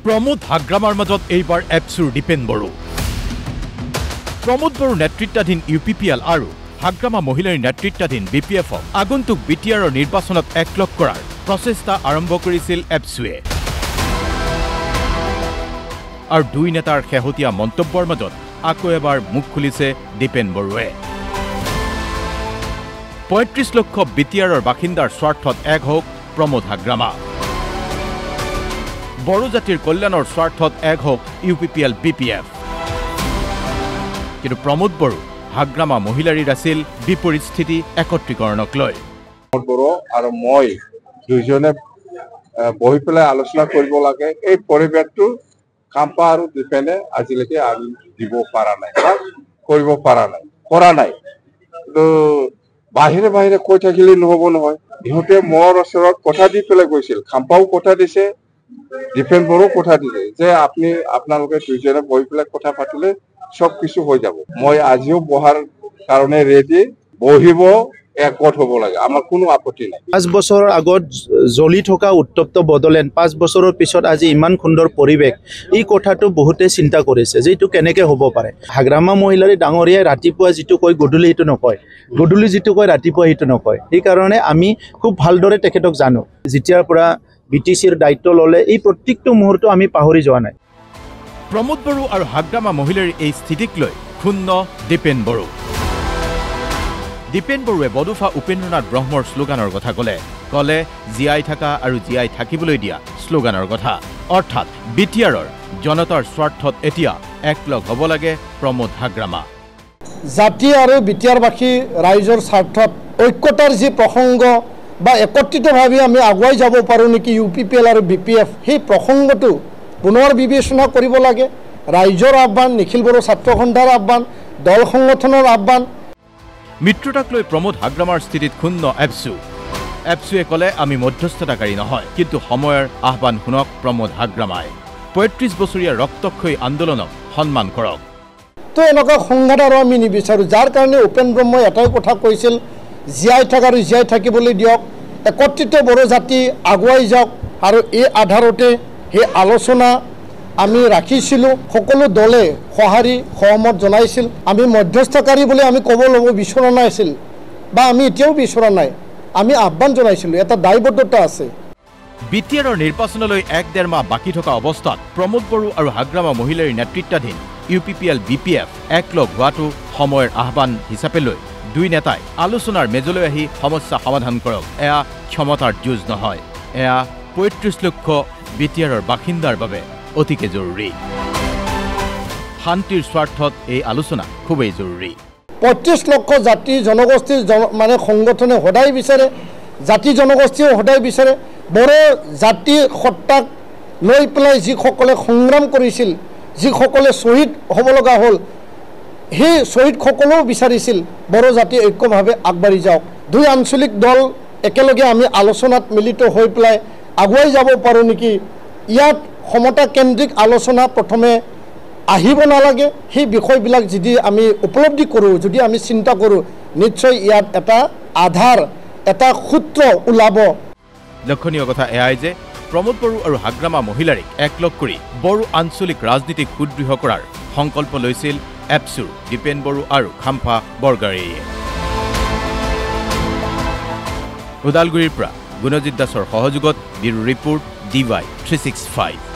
प्रमोद हाग्रामार मजत एबार एप्सुर दीपेन बड़ो प्रमोद बड़ो नेतृत्वाधीन यूपीपीएल और हाग्रामा महिलार नेतृत्वाधीन बीपीएफक आगंतुक बीटीआर निर्वाचनत एकलग करार प्रचेष्टा आरम्भ करिছিল एप्सुए और दुई नेतार शेहतिया मन्तव्यर मजत आको एबार मुख खुलिছে दीपेन बड़ोए 35 लाख बीटीआर बासिन्दार स्वार्थत एक होक प्रमोद हाग्रामा बड़ो जातिर कल्याणर स्वार्थत एक होक यूपीपीएल बीपीएफ किन्तु प्रमोद बड़ो हाग्रामा महिलारीर आसिल विपरीत स्थिति एकत्रीकरणक लय बड़ो और मैं दुइजने बहि पेलाय आलोचना करिब लागे এই পৰিবেশটো কাম্পা আৰু দীপেনে আজিলৈকে আমি দিব পাৰা নাই বা কৰিব পাৰা নাই কৰা নাই তো বাহিৰে বাহিৰে কৈ থাকিলে নহব নহয় ইহঁতে মোৰ ওচৰত কথা দি পেলাই গৈছিল কাম্পাও কথা দিছে দীপেন বড়ো কথা দিছে যে আপনি আপোনালোকে দুইজনে বহি পেলাই কথা পাতিলে সব কিছু হৈ যাব মই আজিও বহাৰ কাৰণে ৰেডি বহিব একগত হ'ব লাগে আমাৰ কোনো আপত্তি নাই 5 বছৰৰ আগত জ্বলি থকা উত্তপ্ত বদলেন 5 বছৰৰ পিছত আজি ইমান সুন্দৰ পৰিবেশ এই কথাটো বহুতে চিন্তা কৰিছে যে এইটো কেনেকৈ হ'ব পাৰে হাগ্ৰামা মহিলাৰী ডাঙৰীয়া ৰাতিপুৱা যিটো কয় গধূলি এইটো নকয় গধূলি যিটো কয় ৰাতিপুৱা এইটো নকয় এই কাৰণে আমি খুব ভালদৰে তেখেতক জানো যেতিয়াৰ পৰা বিটিসিৰ দায়িত্ব ললে এই প্ৰত্যেকটো মুহূৰ্ত আমি পাহৰি যোৱা নাই प्रमोद बड़ो और हाग्रामा महिलार এই স্থিতিক লৈ ক্ষুণ্ণ দীপেন বড়ো दीपेन बड़ोए बडुफा उपेन्द्रनाथ ब्रह्मर स्लोगानर कथा कले जीआई थाका और जीआई थाकिबोलै दिया स्लोगानर कथा अर्थात बीटीआरर जनतार स्वार्थत एतिया एकलग हब लागे प्रमोद हाग्रामा जाति और बीटीआरबासी राइजर स्वार्थत ऐक्यतार जी प्रसंग बा एकत्रितभावे आमी आगुवाई जाब पारो नेকি यूपीपीएल और बीपीएफ সেই प्रसंगটো पुनर विवेचना करिब लागे राइजर आह्वान निखिल बड़ो छात्र सन्थार आह्वान दल संगठनर आह्वान मित्रताक लै प्रमोद हाग्रामार स्थितित क्षुण्ण एप्सुए कले आमी मध्यस्थताकारी নহয় किन्तु समयर आह्वान शुनक प्रमोद हाग्रामाय 35 बछरीया रक्तक्षयी आंदोलनक सम्मान करक तो एनेকুৱা সংঘাত আৰু আমি নিবিচাৰো যাৰ কাৰণে উপেন ব্ৰহ্মই এটাই কথা কৈছিল জীয়াই থাক আৰু জীয়াই থাকিবলৈ দিয়ক একত্ৰিত বড়ো জাতি আগুৱাই যাওক আৰু এই আধাৰতে সেই আলোচনা আমি ৰাখিছিলো সকলো দলে সহাৰি সহমত জনাইছিল আমি মধ্যস্থকাৰী বুলি আমি ক'ব লব বিচৰা নাছিল বা আমি এতিয়াও বিচৰা নাই আমি আহ্বান জনাইছিলো এটা দায়বদ্ধতা আছে বিটিআৰৰ নিৰ্বাচনলৈ 1.5 মাহ বাকি থকা অৱস্থাত প্ৰমোদ বড়ো আৰু হাগ্ৰামা মহিলাৰ নেতৃত্বাধীন यूपीपीएल बीपीएफ एकलग হোৱাটো সময়ৰ আহ্বান হিচাপে লৈ দুই নেতাই আলোচনাৰ মেজলৈ আহি সমস্যা সমাধান কৰক এয়া ক্ষমতাৰ যুঁজ নহয় এয়া 35 লক্ষ বিটিআৰৰ বাসিন্দাৰ বাবে অতিকে জৰুৰী শান্তিৰ স্বাৰ্থত এই আলোচনা খুবেই জৰুৰী 35 লক্ষ জাতি জনগোষ্ঠীৰ মানে সংগঠনে সদায় বিচাৰে জাতি জনগোষ্ঠীও সদায় বিচাৰে বড়ো জাতি সত্তাক লৈ পেলাই যিসকলে সংগ্ৰাম কৰিছিল যিসকলে শহীদ হ'ব লগা হ'ল সেই শহীদ সকলেও বিচাৰিছিল বড়ো জাতি ঐক্যভাৱে আগবাঢ়ি যাওক দুই আঞ্চলিক দল একেলগে আমি আলোচনাত মিলিত হৈ পেলাই আগুৱাই যাব পাৰো নেকি ইয়াত সমতা কেন্দ্ৰিক আলোচনা প্ৰথমে আহিব নালাগে সেই বিষয়বিলাক যদি আমি উপলব্ধি কৰোঁ যদি আমি চিন্তা কৰোঁ নিশ্চয় ইয়াত এটা আধাৰ এটা সূত্ৰ ওলাব লক্ষণীয় কথা এয়াই যে प्रमोद बड़ो और हाग्रामा महिलारीक एकलग करी बड़ो आंचलिक राजनीतिक सुदृढ़ करार संकल्प लैছিল एप्सुर दीपेन बड़ो और खाम्फा बरगारीये उदालगुरिर गुणजित दासर सहयोगत ब्यूरो रिपोर्ट DY 365।